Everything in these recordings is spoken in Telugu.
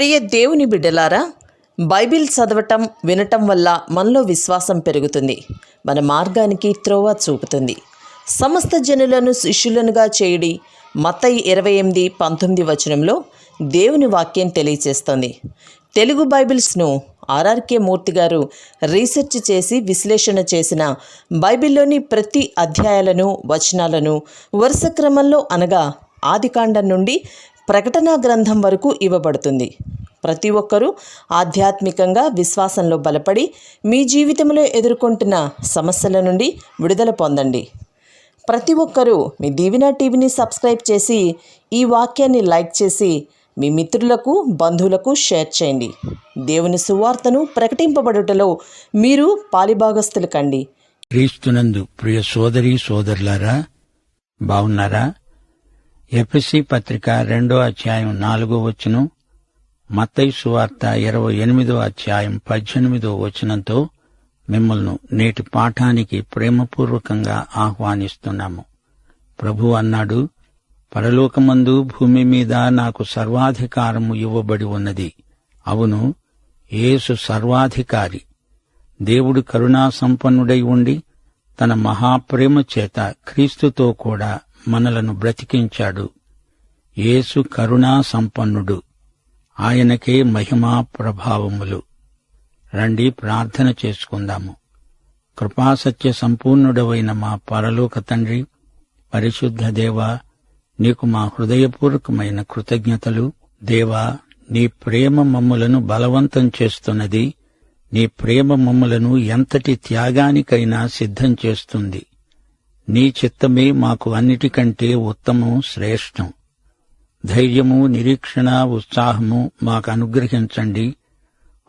ప్రియ దేవుని బిడ్డలారా, బైబిల్ చదవటం వినటం వల్ల మనలో విశ్వాసం పెరుగుతుంది. మన మార్గానికి త్రోవ చూపుతుంది. సమస్త జనులను శిష్యులనుగా చేయుడి మత్తయి 28:19 వచనంలో దేవుని వాక్యం తెలియచేస్తోంది. తెలుగు బైబిల్స్ను ఆర్ఆర్కే మూర్తి గారు రీసెర్చ్ చేసి విశ్లేషణ చేసిన బైబిల్లోని ప్రతి అధ్యాయాలను వచనాలను వరుస క్రమంలో అనగా ఆదికాండం నుండి ప్రకటనా గ్రంథం వరకు ఇవ్వబడుతుంది. ప్రతి ఒక్కరూ ఆధ్యాత్మికంగా విశ్వాసంలో బలపడి మీ జీవితంలో ఎదుర్కొంటున్న సమస్యల నుండి విడుదల పొందండి. ప్రతి ఒక్కరూ మీ దీవెన టీవీని సబ్స్క్రైబ్ చేసి ఈ వాక్యాన్ని లైక్ చేసి మీ మిత్రులకు బంధువులకు షేర్ చేయండి. దేవుని సువార్తను ప్రకటింపబడుటలో మీరు పాలిభాగస్తులు కండి. క్రీస్తునందు ప్రియ సోదరీ సోదరులారా, బావున్నారా? ఎఫెసీ పత్రిక 2వ అధ్యాయం 4వ వచనం, మత్తయి సువార్త 28వ అధ్యాయం 18వ వచనంతో మిమ్మల్ని నేటి పాఠానికి ప్రేమపూర్వకంగా ఆహ్వానిస్తున్నాము. ప్రభు అన్నాడు, పరలోకమందు భూమి మీద నాకు సర్వాధికారము ఇవ్వబడి ఉన్నది. అవును, యేసు సర్వాధికారి. దేవుడు కరుణా సంపన్నుడై ఉండి తన మహాప్రేమ చేత క్రీస్తుతో కూడా మనలను బ్రతికించాడు. యేసు కరుణా సంపన్నుడు. ఆయనకే మహిమా ప్రభావములు. రండి ప్రార్థన చేసుకుందాము. కృపాసత్య సంపూర్ణుడవైన మా పరలోక తండ్రి, పరిశుద్ధ దేవా, నీకు మా హృదయపూర్వకమైన కృతజ్ఞతలు. దేవా, నీ ప్రేమ మమ్ములను బలవంతం చేస్తున్నది. నీ ప్రేమ మమ్ములను ఎంతటి త్యాగానికైనా సిద్ధం చేస్తుంది. నీ చిత్తమే మాకు అన్నిటికంటే ఉత్తమం, శ్రేష్టం. ధైర్యము, నిరీక్షణ, ఉత్సాహము మాకు అనుగ్రహించండి.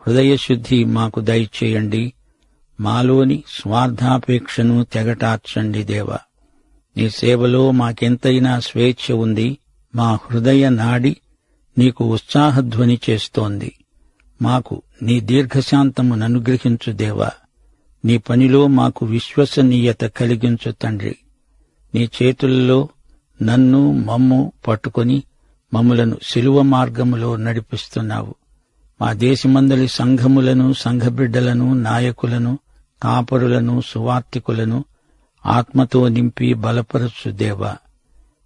హృదయశుద్ధి మాకు దయచేయండి. మాలోని స్వార్థాపేక్షను తెగటార్చండి. దేవా, నీ సేవలో మాకెంతైనా స్వేచ్ఛ ఉంది. మా హృదయ నాడి నీకు ఉత్సాహధ్వని చేస్తోంది. మాకు నీ దీర్ఘశాంతమును అనుగ్రహించు దేవా. నీ పనిలో మాకు విశ్వసనీయత కలిగించు తండ్రి. నీ చేతులలో నన్ను మమ్ము పట్టుకొని మమ్ములను శిలువ మార్గములో నడిపిస్తున్నావు. మా దేశమందలి సంఘములను, సంఘబిడ్డలను, నాయకులను, కాపరులను, సువార్తికులను ఆత్మతో నింపి బలపరచు దేవా.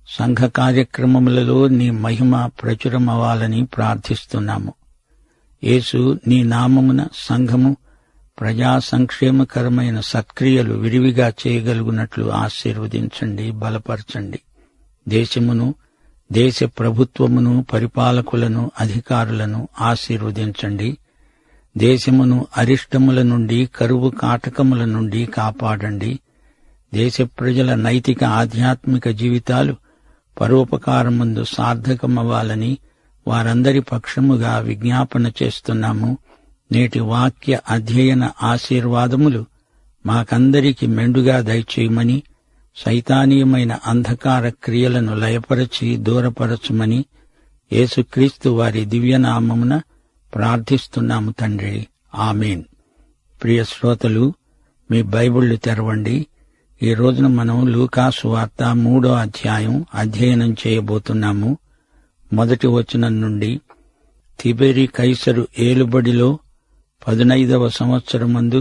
సంఘ కార్యక్రమములలో నీ మహిమ ప్రచురమవ్వాలని ప్రార్థిస్తున్నాము. యేసు, నీ నామమున సంఘము ప్రజా సంక్షేమకరమైన సత్క్రియలు విరివిగా చేయగలుగునట్లు ఆశీర్వదించండి, బలపరచండి. దేశమును, దేశ ప్రభుత్వమును, పరిపాలకులను, అధికారులను ఆశీర్వదించండి. దేశమును అరిష్టముల నుండి, కరువు కాటకముల నుండి కాపాడండి. దేశ ప్రజల నైతిక ఆధ్యాత్మిక జీవితాలు పరోపకారమందు సార్థకమవ్వాలని వారందరి పక్షముగా విజ్ఞాపన చేస్తున్నాము. నేటి వాక్య అధ్యయన ఆశీర్వాదములు మాకందరికి మెండుగా దయచేయమని, సైతానీయమైన అంధకార క్రియలను లయపరచి దూరపరచుమని యేసుక్రీస్తు వారి దివ్యనామమున ప్రార్థిస్తున్నాము తండ్రి. ఆమేన్. ప్రియ శ్రోతలు, మీ బైబిళ్లు తెరవండి. ఈ రోజున మనం లూకా సువార్త 3వ అధ్యాయం అధ్యయనం చేయబోతున్నాము. 1వ వచనం నుండి, తిబెరి కైసరు ఏలుబడిలో 15వ సంవత్సరమందు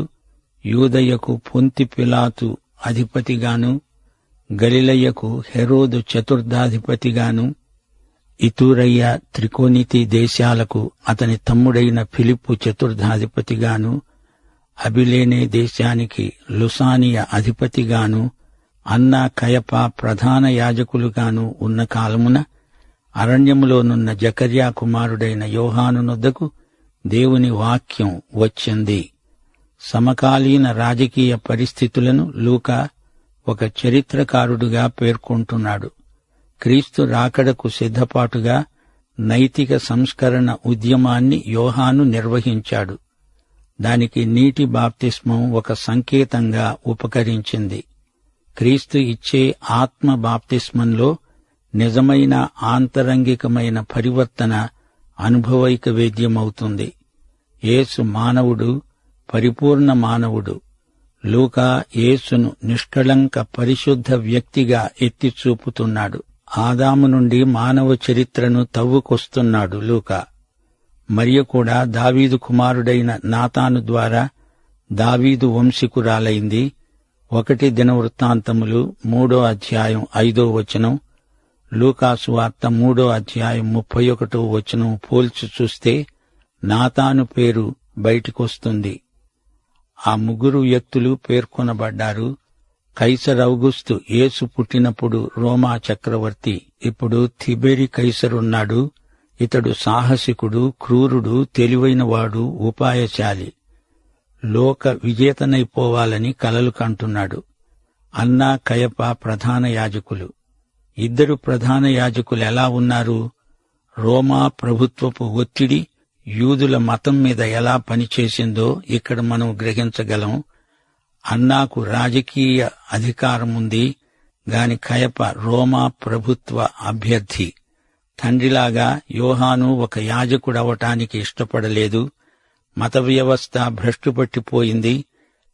యూదయకు పొంతి పిలాతు అధిపతిగాను, గలిలయకు హెరోదు చతుర్థాధిపతిగాను, ఇతూరయ్య, త్రికోనితి దేశాలకు అతని తమ్ముడైన ఫిలిప్పు చతుర్థాధిపతిగాను, అబిలేనే దేశానికి లుసానియ అధిపతిగాను, అన్నా, కయప ప్రధాన యాజకులుగాను ఉన్న కాలమున అరణ్యములోనున్న జకర్యా కుమారుడైన యోహాను నొద్దకు దేవుని వాక్యం వచ్చింది. సమకాలీన రాజకీయ పరిస్థితులను లూకా ఒక చరిత్రకారుడుగా పేర్కొంటున్నాడు. క్రీస్తు రాకడకు సిద్ధపాటుగా నైతిక సంస్కరణ ఉద్యమాన్ని యోహాను నిర్వహించాడు. దానికి నీటి బాప్తిస్మం ఒక సంకేతంగా ఉపకరించింది. క్రీస్తు ఇచ్చే ఆత్మ బాప్తిస్మంలో నిజమైన ఆంతరంగికమైన పరివర్తన అనుభవైక వేద్యమవుతుంది. యేసు మానవుడు, పరిపూర్ణ మానవుడు. లూకా యేసును నిష్కళంక పరిశుద్ధ వ్యక్తిగా ఎత్తిచూపుతున్నాడు. ఆదాము నుండి మానవ చరిత్రను తవ్వుకొస్తున్నాడు లూకా. మరియ కూడా దావీదు కుమారుడైన నాతాను ద్వారా దావీదు వంశీకురాలైంది. 1 దినవృత్తాంతములు 3వ అధ్యాయం 5వ వచనం, లూకాసు వార్త 3వ అధ్యాయం 31వ వచనం పోల్చి చూస్తే నాతాను పేరు బయటికొస్తుంది. ఆ ముగ్గురు వ్యక్తులు పేర్కొనబడ్డారు. కైసర్ ఔగుస్తు యేసు పుట్టినప్పుడు రోమా చక్రవర్తి. ఇప్పుడు తిబెరి కైసరున్నాడు. ఇతడు సాహసికుడు, క్రూరుడు, తెలివైనవాడు, ఉపాయశాలి. లోక విజేతనైపోవాలని కలలు కంటున్నాడు. అన్నా కయప ప్రధాన యాజకులు. 2 ప్రధాన యాజకులు ఎలా ఉన్నారు? రోమా ప్రభుత్వపు ఒత్తిడి యూదుల మతం మీద ఎలా పనిచేసిందో ఇక్కడ మనం గ్రహించగలం. అన్నాకు రాజకీయ అధికారముంది గాని కయప రోమా ప్రభుత్వ అభ్యర్థి. తండ్రిలాగా యోహాను ఒక యాజకుడవటానికి ఇష్టపడలేదు. మత వ్యవస్థ భ్రష్టుపట్టిపోయింది.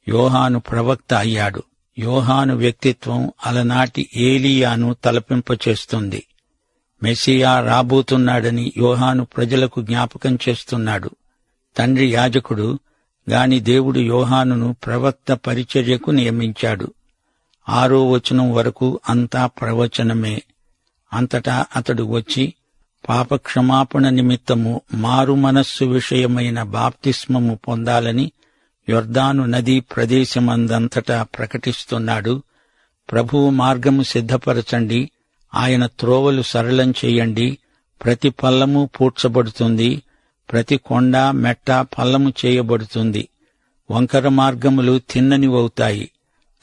యోహాను ప్రవక్త అయ్యాడు. యోహాను వ్యక్తిత్వం అలనాటి ఏలీయాను తలపింపచేస్తుంది. మెస్సియా రాబోతున్నాడని యోహాను ప్రజలకు జ్ఞాపకం చేస్తున్నాడు. తండ్రి యాజకుడు గాని దేవుడు యోహానును ప్రవక్త పరిచర్యకు నియమించాడు. 6వ వచనం వరకు అంతా ప్రవచనమే. అంతటా అతడు వచ్చి పాపక్షమాపణ నిమిత్తము మారు మనస్సు విషయమైన బాప్తిస్మము పొందాలని యొర్దాను నదీ ప్రదేశమందంతటా ప్రకటిస్తున్నాడు. ప్రభువు మార్గము సిద్ధపరచండి, ఆయన త్రోవలు సరళం చేయండి. ప్రతి పల్లము పూడ్చబడుతుంది, ప్రతి కొండ మెట్ట పల్లము చేయబడుతుంది. వంకర మార్గములు తిన్ననివవుతాయి,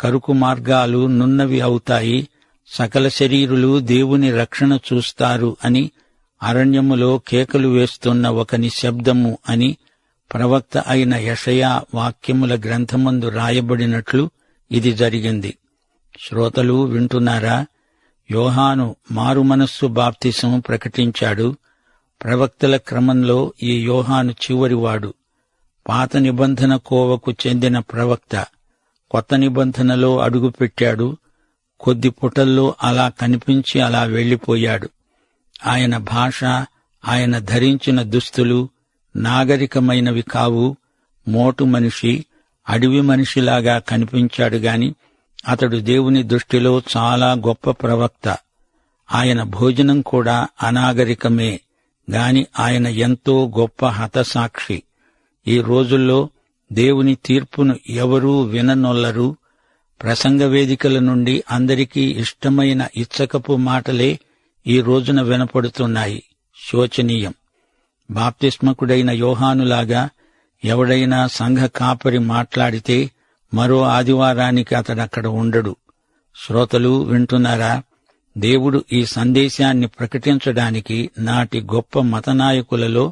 కరుకు మార్గాలు నున్నవి అవుతాయి. సకల శరీరులు దేవుని రక్షణ చూస్తారు అని అరణ్యములో కేకలు వేస్తున్న ఒక నిశ్శబ్దము అని ప్రవక్త అయిన యెషయా వాక్యముల గ్రంథమందు రాయబడినట్లు ఇది జరిగింది. శ్రోతలు వింటున్నారా? యోహాను మారుమనస్సు బాప్తిసం ప్రకటించాడు. ప్రవక్తల క్రమంలో ఈ యోహాను చివరివాడు. పాత నిబంధన కోవకు చెందిన ప్రవక్త. కొత్త నిబంధనలో అడుగుపెట్టాడు. కొద్ది పుటల్లో అలా కనిపించి అలా వెళ్లిపోయాడు. ఆయన భాష, ఆయన ధరించిన దుస్తులు నాగరికమైనవి కావు. మోటు మనిషి, అడవి మనిషిలాగా కనిపించాడు గాని అతడు దేవుని దృష్టిలో చాలా గొప్ప ప్రవక్త. ఆయన భోజనం కూడా అనాగరికమే గాని ఆయన ఎంతో గొప్ప హతసాక్షి. ఈ రోజుల్లో దేవుని తీర్పును ఎవరూ విననొల్లరు. ప్రసంగ వేదికల నుండి అందరికీ ఇష్టమైన ఇచ్చకపు మాటలే ఈ రోజున వినపడుతున్నాయి. శోచనీయం. బాప్తిస్మకుడైన యోహానులాగా ఎవడైనా సంఘ కాపరి మాట్లాడితే మరో ఆదివారానికి అతడక్కడ ఉండడు. శ్రోతలు వింటున్నారా? దేవుడు ఈ సందేశాన్ని ప్రకటించడానికి నాటి గొప్ప మతనాయకులలో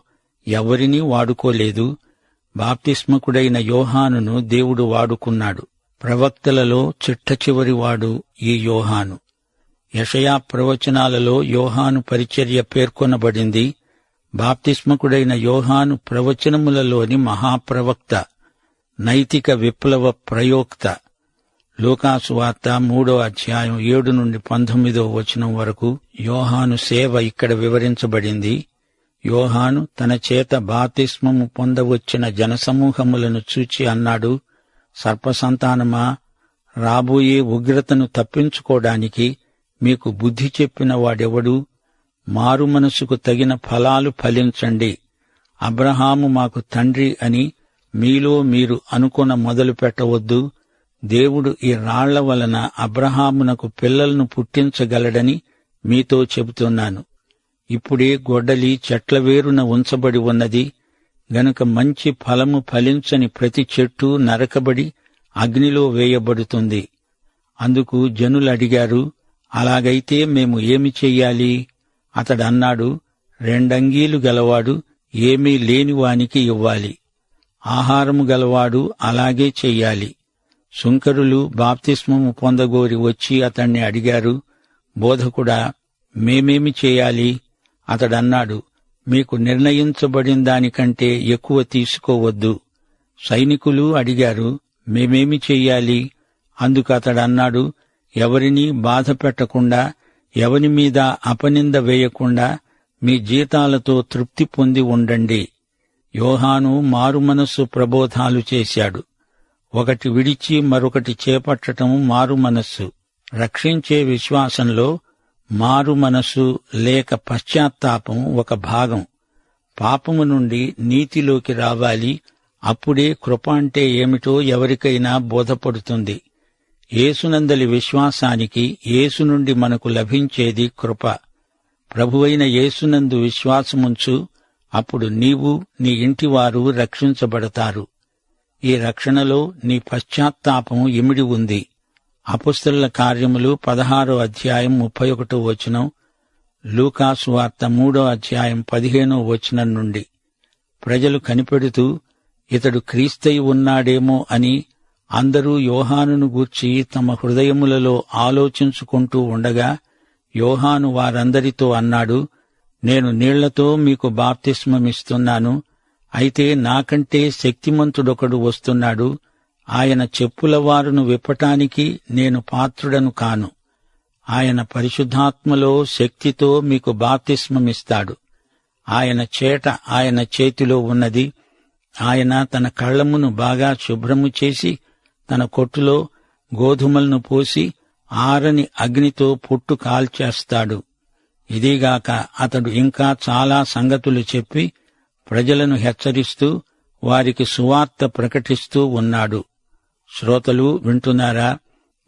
ఎవరినీ వాడుకోలేదు. బాప్తిస్మకుడైన యోహానును దేవుడు వాడుకున్నాడు. ప్రవక్తలలో చిట్టచివరివాడు ఈ యోహాను. యెషయా ప్రవచనాలలో యోహాను పరిచర్య పేర్కొనబడింది. బాప్తిస్మకుడైన యోహాను ప్రవచనములలోని మహాప్రవక్త, నైతిక విప్లవ ప్రయోక్త. లూకాసు వార్త 3వ అధ్యాయం 7 నుండి 19వ వచనం వరకు యోహాను సేవ ఇక్కడ వివరించబడింది. యోహాను తన చేత బాప్తిస్మము పొందవచ్చిన జనసమూహములను చూచి అన్నాడు, సర్పసంతానమా, రాబోయే ఉగ్రతను తప్పించుకోవడానికి మీకు బుద్ధి చెప్పిన వాడెవడు? మారు మనసుకు తగిన ఫలాలు ఫలించండి. అబ్రహాము మాకు తండ్రి అని మీలో మీరు అనుకొన మొదలు పెట్టవద్దు. దేవుడు ఈ రాళ్ల వలన అబ్రహామునకు పిల్లలను పుట్టించగలడని మీతో చెబుతున్నాను. ఇప్పుడే గొడ్డలి చెట్ల వేరున ఉంచబడి ఉన్నది గనుక మంచి ఫలము ఫలించని ప్రతి చెట్టు నరకబడి అగ్నిలో వేయబడుతుంది. అందుకు జనులడిగారు, అలాగైతే మేము ఏమి చెయ్యాలి? అతడన్నాడు, 2 అంగీలు గలవాడు ఏమీ లేనివానికి ఇవ్వాలి. ఆహారము గలవాడు అలాగే చెయ్యాలి. సుంకరులు బాప్తిస్మము పొందగోరి వచ్చి అతణ్ణి అడిగారు, బోధకుడా, మేమేమి చేయాలి? అతడన్నాడు, మీకు నిర్ణయించబడిన దానికంటే ఎక్కువ తీసుకోవద్దు. సైనికులు అడిగారు, మేమేమి చెయ్యాలి? అందుకు అతడన్నాడు, ఎవరినీ బాధ పెట్టకుండా, ఎవరి మీద అపనింద వేయకుండా మీ జీతాలతో తృప్తి పొంది ఉండండి. యోహాను మారుమనస్సు ప్రబోధాలు చేశాడు. ఒకటి విడిచి మరొకటి చేపట్టటం మారుమనస్సు. రక్షించే విశ్వాసంలో మారుమనస్సు లేక పశ్చాత్తాపం ఒక భాగం. పాపము నుండి నీతిలోకి రావాలి. అప్పుడే కృప అంటే ఏమిటో ఎవరికైనా బోధపడుతుంది. యేసునందలి విశ్వాసానికి యేసు నుండి మనకు లభించేది కృప. ప్రభువైన యేసునందు విశ్వాసముంచు, అప్పుడు నీవు నీ ఇంటివారు రక్షించబడతారు. ఈ రక్షణలో నీ పశ్చాత్తాపం ఇమిడి ఉంది. అపొస్తలుల కార్యములు 16వ అధ్యాయం 31వ వచనం, లూకాసు వార్త 3వ అధ్యాయం 15వ వచనం నుండి. ప్రజలు కనిపెడుతూ ఇతడు క్రీస్తయి ఉన్నాడేమో అని అందరూ యోహానును గూర్చి తమ హృదయములలో ఆలోచించుకుంటూ ఉండగా యోహాను వారందరితో అన్నాడు, నేను నీళ్లతో మీకు బాప్తిస్మమిస్తున్నాను. అయితే నాకంటే శక్తిమంతుడొకడు వస్తున్నాడు. ఆయన చెప్పులవారును విప్పటానికి నేను పాత్రుడను కాను. ఆయన పరిశుద్ధాత్మలో శక్తితో మీకు బాప్తిస్మమిస్తాడు. ఆయన చేట ఆయన చేతిలో ఉన్నది. ఆయన తన కళ్లమును బాగా శుభ్రము చేసి తన కొట్టులో గోధుమలను పోసి ఆరని అగ్నితో పుట్టు కాల్చేస్తాడు. ఇదిగాక అతడు ఇంకా చాలా సంగతులు చెప్పి ప్రజలను హెచ్చరిస్తూ వారికి సువార్త ప్రకటిస్తూ ఉన్నాడు. శ్రోతలు వింటున్నారా?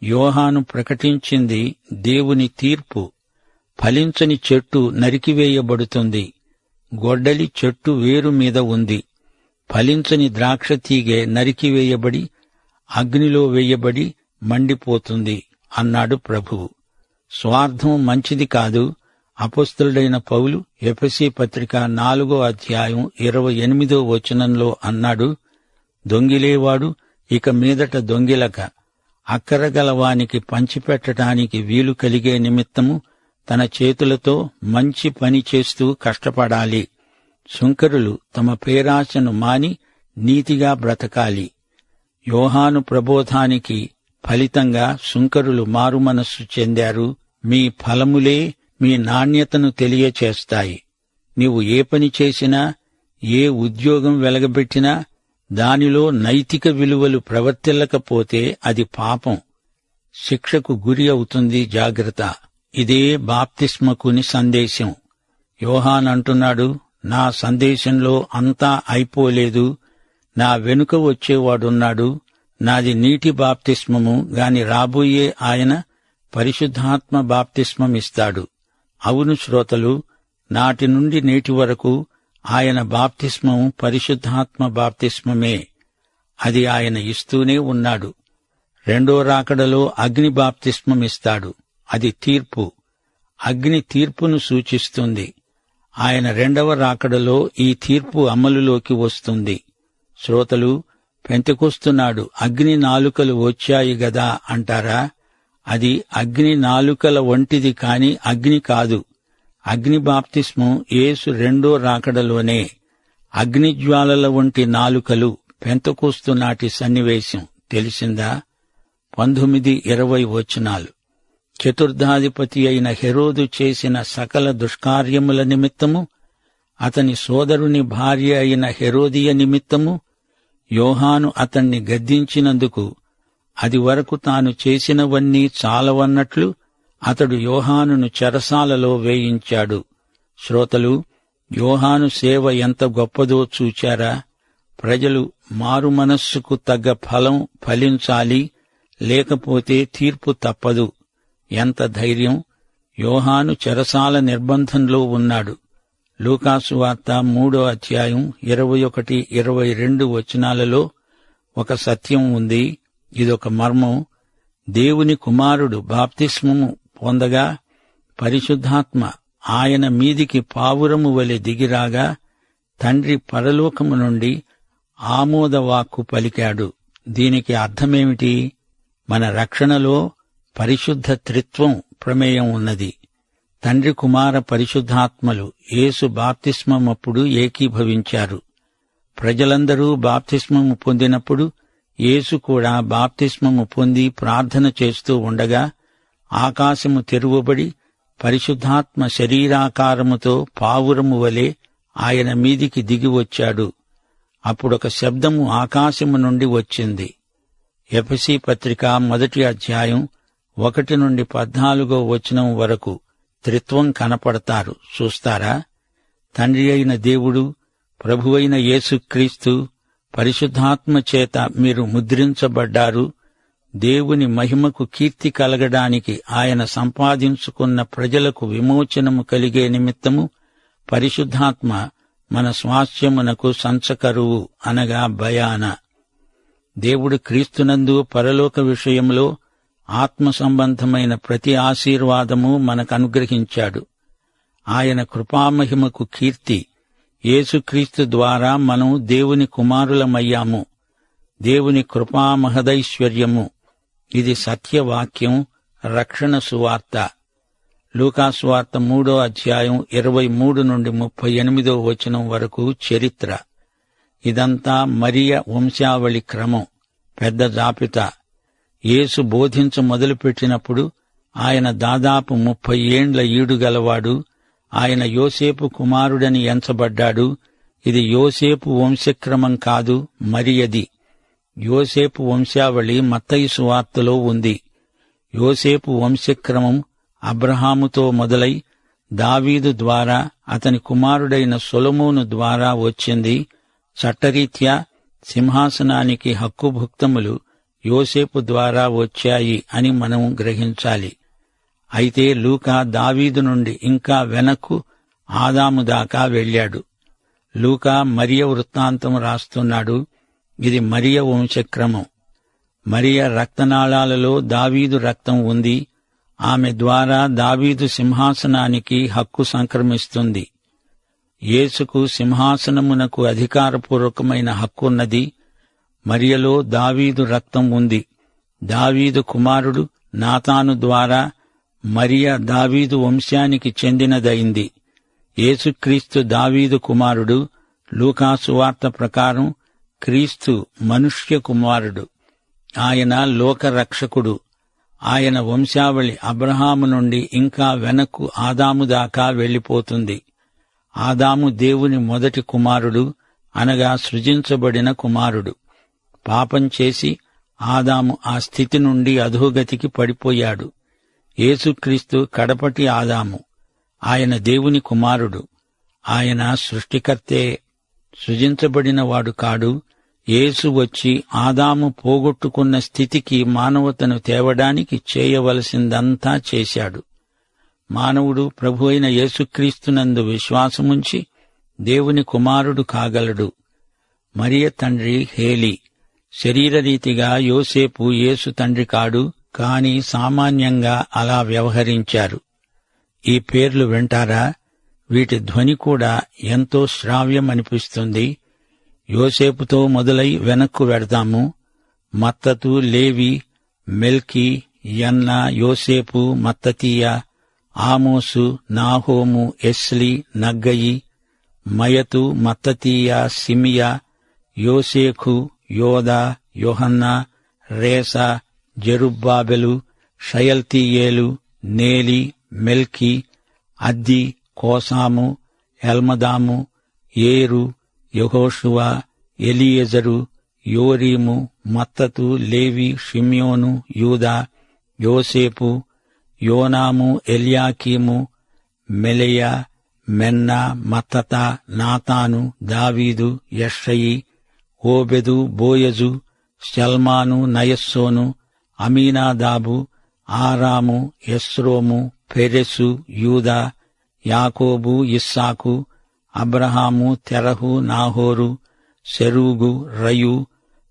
యోహాను ప్రకటించింది దేవుని తీర్పు. ఫలించని చెట్టు నరికివేయబడుతుంది. గొడ్డలి చెట్టు వేరు మీద ఉంది. ఫలించని ద్రాక్ష తీగె నరికివేయబడి అగ్నిలో వేయబడి మండిపోతుంది అన్నాడు ప్రభువు. స్వార్థం మంచిది కాదు. అపొస్తలుడైన పౌలు ఎఫెసీ పత్రిక 4వ అధ్యాయం 28వ వచనంలో అన్నాడు, దొంగిలేవాడు ఇక మీదట దొంగిలక అక్కరగలవానికి పంచిపెట్టడానికి వీలు కలిగే నిమిత్తము తన చేతులతో మంచి పని చేస్తూ కష్టపడాలి. సుంకరులు తమ పేరాశను మాని నీతిగా బ్రతకాలి. యోహాను ప్రబోధానికి ఫలితంగా సుంకరులు మారుమనస్సు చెందారు. మీ ఫలములే మీ నాణ్యతను తెలియచేస్తాయి. నీవు ఏ పని చేసినా, ఏ ఉద్యోగం వెలగబెట్టినా దానిలో నైతిక విలువలు ప్రవర్తిల్లకపోతే అది పాపం, శిక్షకు గురి అవుతుంది. జాగ్రత్త. ఇదే బాప్తిస్మకుని సందేశం. యోహాన్ అంటున్నాడు, నా సందేశంలో అంతా అయిపోలేదు. నా వెనుక వచ్చేవాడున్నాడు. నాది నీటి బాప్తిస్మము గాని రాబోయే ఆయన పరిశుద్ధాత్మ బాప్తిస్మమిస్తాడు. అవును శ్రోతలు, నాటి నుండి నేటి వరకు ఆయన బాప్తిస్మం పరిశుద్ధాత్మ బాప్తిస్మమే. అది ఆయన ఇస్తూనే ఉన్నాడు. రెండో రాకడలో అగ్ని బాప్తిస్మమిస్తాడు. అది తీర్పు. అగ్ని తీర్పును సూచిస్తుంది. ఆయన రెండవ రాకడలో ఈ తీర్పు అమలులోకి వస్తుంది. శ్రోతలు, పెంతెకొస్తున్నాడు అగ్ని నాలుకలు వచ్చాయి గదా అంటారా? అది అగ్ని నాలుకల వంటిది కాని అగ్ని కాదు. అగ్ని బాప్తిస్మం యేసు రెండో రాకడలోనే. అగ్నిజ్వాలల వంటి నాలుకలు పెంతెకొస్తు నాటి సన్నివేశం తెలిసిందా? 19-20 వచనాలు. చతుర్థాధిపతి అయిన హెరోదు చేసిన సకల దుష్కార్యముల నిమిత్తము, అతని సోదరుని భార్య అయిన హెరోదియ నిమిత్తము యోహాను అతణ్ణి గద్దించినందుకు అది వరకు తాను చేసినవన్నీ చాలవన్నట్లు అతడు యోహానును చెరసాలలో వేయించాడు. శ్రోతలు, యోహాను సేవ ఎంత గొప్పదో చూచారా? ప్రజలు మారుమనస్సుకు తగ్గ ఫలం ఫలించాలి, లేకపోతే తీర్పు తప్పదు. ఎంత ధైర్యం! యోహాను చెరసాల నిర్బంధంలో ఉన్నాడు. లూకాసు వార్త 3వ అధ్యాయం 21-22 వచనాలలో ఒక సత్యం ఉంది. ఇదొక మర్మం. దేవుని కుమారుడు బాప్తిస్మము పొందగా పరిశుద్ధాత్మ ఆయన మీదికి పావురము వలె దిగిరాగా తండ్రి పరలోకము నుండి ఆమోదవాక్కు పలికాడు. దీనికి అర్థమేమిటి? మన రక్షణలో పరిశుద్ధ త్రిత్వం ప్రమేయం ఉన్నది. తండ్రి కుమార పరిశుద్ధాత్మలు యేసు బాప్తిస్మమప్పుడు ఏకీభవించారు. ప్రజలందరూ బాప్తిస్మము పొందినప్పుడు యేసు కూడా బాప్తిస్మము పొంది ప్రార్థన చేస్తూ ఉండగా ఆకాశము తెరువబడి పరిశుద్ధాత్మ శరీరాకారముతో పావురము వలె ఆయన మీదికి దిగివచ్చాడు. అప్పుడొక శబ్దము ఆకాశము నుండి వచ్చింది. ఎఫెసీ పత్రిక 1 అధ్యాయం 1 నుండి 14 వచనం వరకు త్రిత్వం కనపడతారు. చూస్తారా? తండ్రి అయిన దేవుడు, ప్రభువైన యేసుక్రీస్తు, పరిశుద్ధాత్మ చేత మీరు ముద్రించబడ్డారు. దేవుని మహిమకు కీర్తి కలగడానికి ఆయన సంపాదించుకున్న ప్రజలకు విమోచనము కలిగే నిమిత్తము పరిశుద్ధాత్మ మన స్వాస్థ్యమునకు సంచకరువు అనగా బయాన. దేవుడు క్రీస్తునందు పరలోక విషయంలో ఆత్మ సంబంధమైన ప్రతి ఆశీర్వాదము మనకనుగ్రహించాడు. ఆయన కృపామహిమకు కీర్తి, యేసుక్రీస్తు ద్వారా మనం దేవుని కుమారులమయ్యాము. దేవుని కృపామహదైశ్వర్యము, ఇది సత్యవాక్యం, రక్షణ సువార్త. లూకాసువార్త 3 అధ్యాయం 23 నుండి 38 వచనం వరకు చరిత్ర. ఇదంతా మరియ వంశావళి క్రమం, పెద్ద జాబితా. యేసు బోధించ మొదలుపెట్టినప్పుడు ఆయన దాదాపు 30 ఏండ్ల ఈడుగలవాడు. ఆయన యోసేపు కుమారుడని ఎంచబడ్డాడు. ఇది యోసేపు వంశక్రమం కాదు, మరియది. యోసేపు వంశావళి మత్తయి సువార్తలో ఉంది. యోసేపు వంశక్రమం అబ్రహాముతో మొదలై దావీదు ద్వారా, అతని కుమారుడైన సొలొమోను ద్వారా వచ్చింది. చట్టరీత్యా సింహాసనానికి హక్కుభుక్తములు యోసేపు ద్వారా వచ్చాయి అని మనం గ్రహించాలి. అయితే లూకా దావీదు నుండి ఇంకా వెనక్కు ఆదాము దాకా వెళ్ళాడు. లూకా మరియ వృత్తాంతం రాస్తున్నాడు. ఇది మరియ వంశక్రమం. మరియ రక్తనాళాలలో దావీదు రక్తం ఉంది. ఆమె ద్వారా దావీదు సింహాసనానికి హక్కు సంక్రమిస్తుంది. యేసుకు సింహాసనమునకు అధికారపూర్వకమైన హక్కున్నది. మరియలో దావీదు రక్తం ఉంది. దావీదు కుమారుడు నాతాను ద్వారా మరియ దావీదు వంశానికి చెందినదైంది. యేసుక్రీస్తు దావీదు కుమారుడు. లూకాసు వార్త ప్రకారం క్రీస్తు మనుష్య కుమారుడు. ఆయన లోకరక్షకుడు. ఆయన వంశావళి అబ్రహాము నుండి ఇంకా వెనక్కు ఆదాము దాకా వెళ్లిపోతుంది. ఆదాము దేవుని మొదటి కుమారుడు, అనగా సృజించబడిన కుమారుడు. పాపం చేసి ఆదాము ఆ స్థితి నుండి అధోగతికి పడిపోయాడు. యేసుక్రీస్తు కడపటి ఆదాము. ఆయన దేవుని కుమారుడు. ఆయన సృష్టికర్తే, సృజించబడినవాడు కాడు. యేసు వచ్చి ఆదాము పోగొట్టుకున్న స్థితికి మానవతను తేవడానికి చేయవలసిందంతా చేశాడు. మానవుడు ప్రభువైన యేసుక్రీస్తునందు విశ్వాసముంచి దేవుని కుమారుడు కాగలడు. మరియ తండ్రి హేలి. శరీరరీతిగా యోసేపు యేసు తండ్రి కాడు, కాని సామాన్యంగా అలా వ్యవహరించారు. ఈ పేర్లు వింటారా? వీటి ధ్వని కూడా ఎంతో శ్రావ్యమనిపిస్తుంది. యోసేపుతో మొదలై వెనక్కు వెడతాము. మత్తతు, లేవి, మెల్కి, యన్న, యోసేపు, మత్తతీయ, ఆమోసు, Nahum, Esli, Naggai, Maath, మత్తతీయ, సిమియా, యోసేఖు, యోదా, Yohanna, రేసా, జెరుబ్బాబెలు, షయల్తీయేలు, నేలి, మెల్కి, అద్ది, కోసాము, ఎల్మదాము, ఏరు, యెహోషువ, ఎలియెజరు, యోరీము, మత్తతు, లేవి, షిమ్యోను, యూదా, యోసేపు, యోనాము, ఎల్యాకీము, మెలెయ, మెన్న, మత్తత, నాతాను, దావీదు, యెషయి, ఓబెదు, బోయజు, షల్మాను, నయస్సోను, అమీనాదాబు, ఆరాము, ఎస్రోము, పెరెసు, యూదా, యాకోబు, ఇస్సాకు, అబ్రహాము, తెరహు, నాహోరు, సెరూగు, రయు,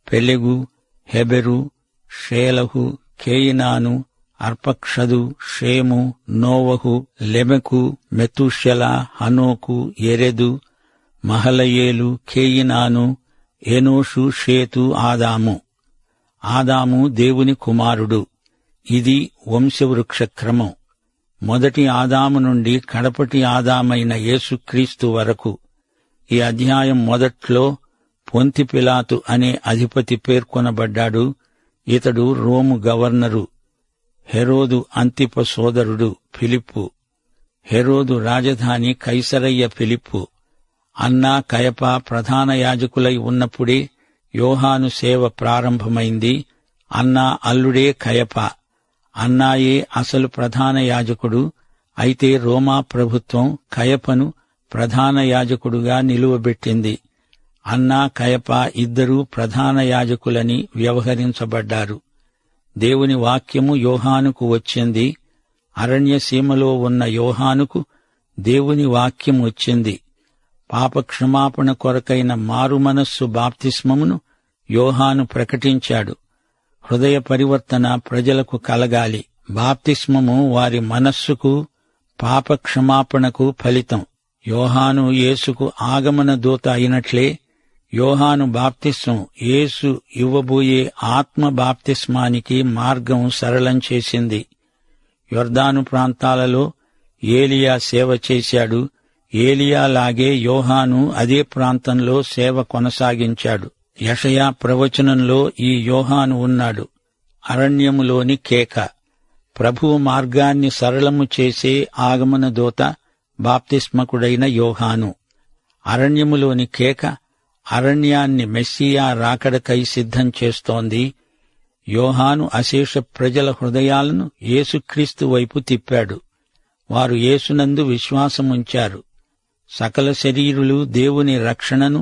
పెలెగు, హెబెరు, షేలహు, కేయినాను, అర్పక్షదు, షేము, నోవహు, లెమెకు, మెతూషెల, హనోకు, ఎరెదు, మహలయేలు, కేయినాను, ఎనోషు, షేతు, ఆదాము. ఆదాము దేవుని కుమారుడు. ఇది వంశవృక్షక్రమం. మొదటి ఆదాము నుండి కడపటి ఆదామైన యేసుక్రీస్తు వరకు. ఈ అధ్యాయం మొదట్లో పొంతి పిలాతు అనే అధిపతి పేర్కొనబడ్డాడు. ఇతడు రోము గవర్నరు. హెరోదు అంతిప సోదరుడు ఫిలిప్పు. హెరోదు రాజధాని కైసరయ్య ఫిలిప్పు. అన్నా కయప ప్రధాన యాజకులై ఉన్నప్పుడే యోహాను సేవ ప్రారంభమైంది. అన్నా అల్లుడే కయప. అన్నాయే అసలు ప్రధాన యాజకుడు. అయితే రోమా ప్రభుత్వం కయపను ప్రధాన యాజకుడుగా నిలువబెట్టింది. అన్నా కయప ఇద్దరూ ప్రధాన యాజకులని వ్యవహరించబడ్డారు. దేవుని వాక్యము యోహానుకు వచ్చింది. అరణ్యసీమలో ఉన్న యోహానుకు దేవుని వాక్యం వచ్చింది. పాపక్షమాపణ కొరకైన మారుమనస్సు బాప్తిస్మమును యోహాను ప్రకటించాడు. హృదయ పరివర్తన ప్రజలకు కలగాలి. బాప్తిస్మము వారి మనస్సుకు, పాపక్షమాపణకు ఫలితం. యోహాను యేసుకు ఆగమన దూత అయినట్లే యోహాను బాప్తిస్మం యేసు ఇవ్వబోయే ఆత్మ బాప్తిస్మానికి మార్గం సరళం చేసింది. యొర్దాను ప్రాంతాలలో ఏలియా సేవ చేశాడు. ఏలియాలాగే యోహాను అదే ప్రాంతంలో సేవ కొనసాగించాడు. యెషయా ప్రవచనంలో ఈ యోహాను ఉన్నాడు. అరణ్యములోని కేక. ప్రభువు మార్గాన్ని సరళము చేసే ఆగమన దూత బాప్తిస్మకుడైన యోహాను. అరణ్యములోని కేక అరణ్యాన్ని మెస్సియా రాకడకై సిద్ధం చేస్తోంది. యోహాను అశేష ప్రజల హృదయాలను యేసుక్రీస్తు వైపు తిప్పాడు. వారు యేసునందు విశ్వాసముంచారు. సకల శరీరులు దేవుని రక్షణను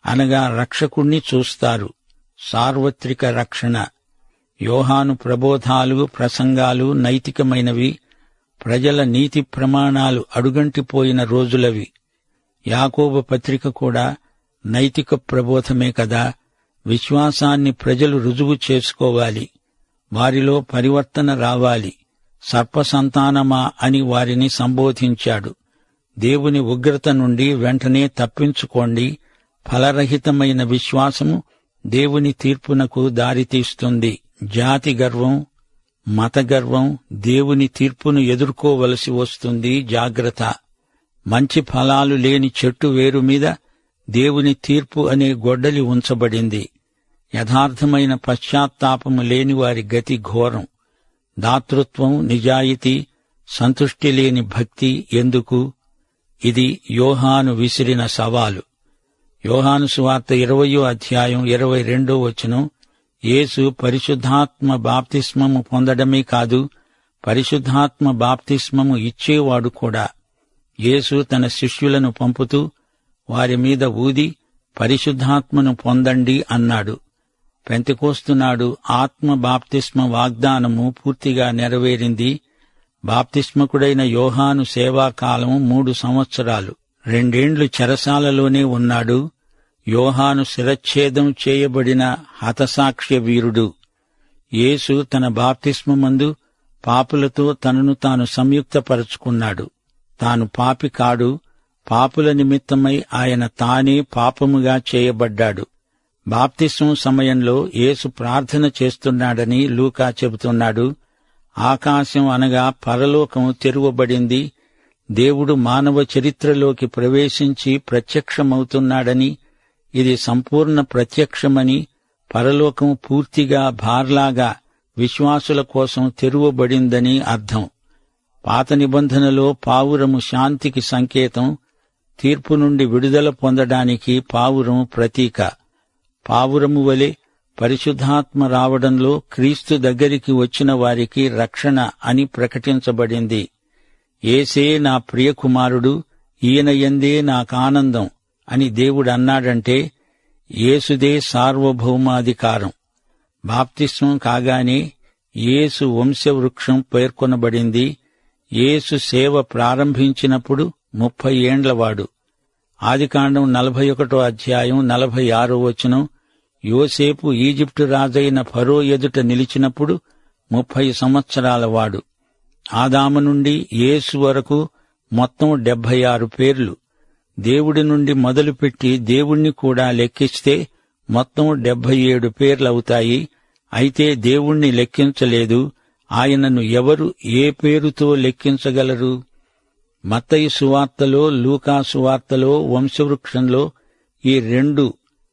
అనగా రక్షకుణ్ణి చూస్తారు. సార్వత్రిక రక్షణ. యోహాను ప్రబోధాలు, ప్రసంగాలు నైతికమైనవి. ప్రజల నీతి ప్రమాణాలు అడుగంటిపోయిన రోజులవి. యాకోబు పత్రిక కూడా నైతిక ప్రబోధమే కదా. విశ్వాసాన్ని ప్రజలు రుజువు చేసుకోవాలి. వారిలో పరివర్తన రావాలి. సర్పసంతానమా అని వారిని సంబోధించాడు. దేవుని ఉగ్రత నుండి వెంటనే తప్పించుకోండి. ఫలరహితమైన విశ్వాసము దేవుని తీర్పునకు దారితీస్తుంది. జాతి గర్వం, మత గర్వం దేవుని తీర్పును ఎదుర్కోవలసి వస్తుంది. జాగ్రత్త. మంచి ఫలాలు లేని చెట్టు వేరు మీద దేవుని తీర్పు అనే గొడ్డలి ఉంచబడింది. యథార్థమైన పశ్చాత్తాపము లేని వారి గతి ఘోరం. దాతృత్వం, నిజాయితీ, సంతుష్టి లేని భక్తి ఎందుకు? ఇది యోహాను విసిరిన సవాలు. యోహాను సువార్త 20వ అధ్యాయం 22వ వచనం, యేసు పరిశుద్ధాత్మ బాప్తిస్మము పొందడమే కాదు, పరిశుద్ధాత్మ బాప్తిస్మము ఇచ్చేవాడు కూడా. యేసు తన శిష్యులను పంపుతూ వారి మీద ఊది పరిశుద్ధాత్మను పొందండి అన్నాడు. పెంతెకోస్తునాడు ఆత్మ బాప్తిస్మ వాగ్దానము పూర్తిగా నెరవేరింది. బాప్తిస్మకుడైన యోహాను సేవాకాలం 3 సంవత్సరాలు. 2 ఏండ్లు చెరసాలలోనే ఉన్నాడు. యోహాను శిరచ్ఛేదం చేయబడిన హతసాక్ష్య వీరుడు. యేసు తన బాప్తిస్మమందు పాపులతో తనను తాను సంయుక్తపరచుకున్నాడు. తాను పాపి కాడు. పాపుల నిమిత్తమై ఆయన తానే పాపముగా చేయబడ్డాడు. బాప్తిస్మం సమయంలో యేసు ప్రార్థన చేస్తున్నాడని లూకా చెబుతున్నాడు. ఆకాశం అనగా పరలోకం తెరువబడింది. దేవుడు మానవ చరిత్రలోకి ప్రవేశించి ప్రత్యక్షమవుతున్నాడని, ఇది సంపూర్ణ ప్రత్యక్షమని, పరలోకం పూర్తిగా బార్లాగా విశ్వాసుల కోసం తెరువబడిందని అర్థం. పాత నిబంధనలో పావురము శాంతికి సంకేతం. తీర్పు నుండి విడుదల పొందడానికి పావురం ప్రతీక. పావురము వలె పరిశుద్ధాత్మ రావడంలో క్రీస్తు దగ్గరికి వచ్చిన వారికి రక్షణ అని ప్రకటించబడింది. యేసే నా ప్రియకుమారుడు, ఈయన యందే నాకానందం అని దేవుడన్నాడంటే యేసుదే సార్వభౌమాధికారం. బాప్తిస్మం కాగానే యేసు వంశవృక్షం పేర్కొనబడింది. యేసు సేవ ప్రారంభించినప్పుడు 30 ఏండ్లవాడు. ఆదికాండం 41వ అధ్యాయం 46వ వచనం, యోసేపు ఈజిప్టు రాజైన ఫరో ఎదుట నిలిచినప్పుడు 30 సంవత్సరాల వాడు. ఆదాము నుండి యేసు వరకు మొత్తం 76 పేర్లు. దేవుడి నుండి మొదలుపెట్టి దేవుణ్ణి కూడా లెక్కిస్తే మొత్తం 77 పేర్లవుతాయి. అయితే దేవుణ్ణి లెక్కించలేదు. ఆయనను ఎవరు ఏ పేరుతో లెక్కించగలరు? మత్తయి సువార్తలో, లూకా సువార్తలో వంశవృక్షంలో ఈ 2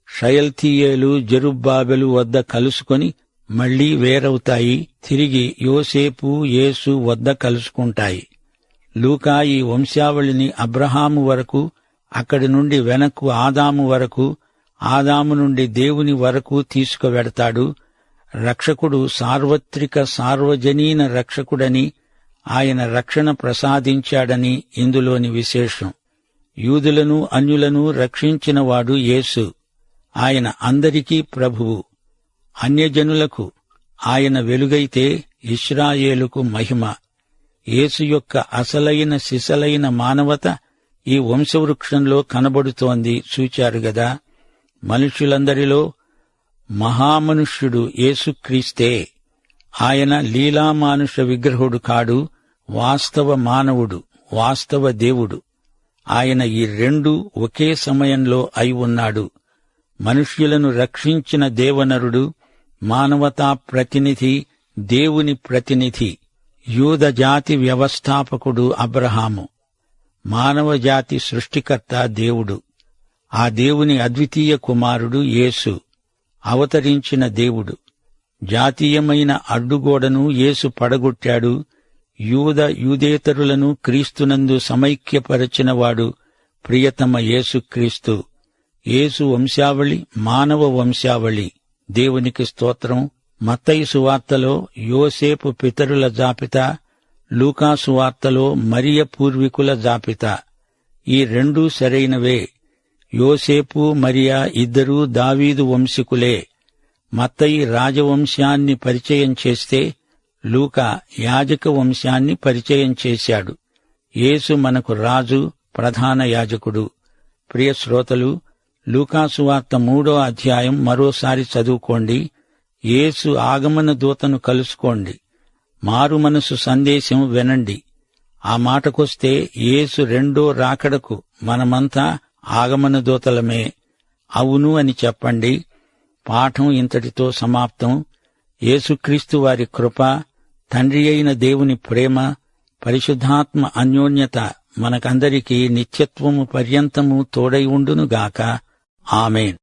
షయల్తీయేలు, జెరుబ్బాబెలు వద్ద కలుసుకొని మళ్లీ వేరవుతాయి. తిరిగి యోసేపు, యేసు వద్ద కలుసుకుంటాయి. లూకా ఈ వంశావళిని అబ్రహాము వరకు, అక్కడి నుండి వెనక్కు ఆదాము వరకు, ఆదాము నుండి దేవుని వరకు తీసుకువెడతాడు. రక్షకుడు సార్వత్రిక సార్వజనీన రక్షకుడని, ఆయన రక్షణ ప్రసాదించాడని ఇందులోని విశేషం. యూదులను అన్యులను రక్షించినవాడు యేసు. ఆయన అందరికీ ప్రభువు. అన్యజనులకు ఆయన వెలుగైతే ఇశ్రాయేలుకు మహిమ. యేసు యొక్క అసలైన సిసలైన మానవత ఈ వంశవృక్షంలో కనబడుతోంది. చూచారు గదా. మనుష్యులందరిలో మహామనుష్యుడు యేసుక్రీస్తే. ఆయన లీలామానుష విగ్రహుడు కాడు, వాస్తవ మానవుడు, వాస్తవ దేవుడు. ఆయన ఈ రెండూ ఒకే సమయంలో అయి ఉన్నాడు. మనుష్యులను రక్షించిన దేవనరుడు, మానవతా ప్రతినిధి, దేవుని ప్రతినిధి. యూదజాతి వ్యవస్థాపకుడు అబ్రహాము. మానవజాతి సృష్టికర్త దేవుడు. ఆ దేవుని అద్వితీయ కుమారుడు యేసు, అవతరించిన దేవుడు. జాతీయమైన అడ్డుగోడను యేసు పడగొట్టాడు. యూదేతరులను క్రీస్తునందు సమైక్యపరచినవాడు ప్రియతమ యేసుక్రీస్తు. యేసు వంశావళి మానవ వంశావళి. దేవునికి స్తోత్రం. మత్తయి సువార్తలో యోసేపు పితరుల జాబితా, లూకా సువార్తలో మరియ పూర్వీకుల జాబితా. ఈ రెండూ సరైనవే. యోసేపు మరియా ఇద్దరూ దావీదు వంశీకులే. మత్తయి రాజవంశాన్ని పరిచయం చేస్తే లూకా యాజక వంశాన్ని పరిచయం చేశాడు. యేసు మనకు రాజు, ప్రధాన యాజకుడు. ప్రియ శ్రోతలు, లూకాసువార్త 3వ అధ్యాయం మరోసారి చదువుకోండి. యేసు ఆగమన దూతను కలుసుకోండి. మారు మనసు సందేశం వినండి. ఆ మాటకొస్తే యేసు రెండో రాకడకు మనమంతా ఆగమన దూతలమే. అవును అని చెప్పండి. పాఠం ఇంతటితో సమాప్తం. యేసుక్రీస్తు వారి కృప, తండ్రి అయిన దేవుని ప్రేమ, పరిశుద్ధాత్మ అన్యోన్యత మనకందరికీ నిత్యత్వము పర్యంతము తోడై ఉండునుగాక. ఆమేన్.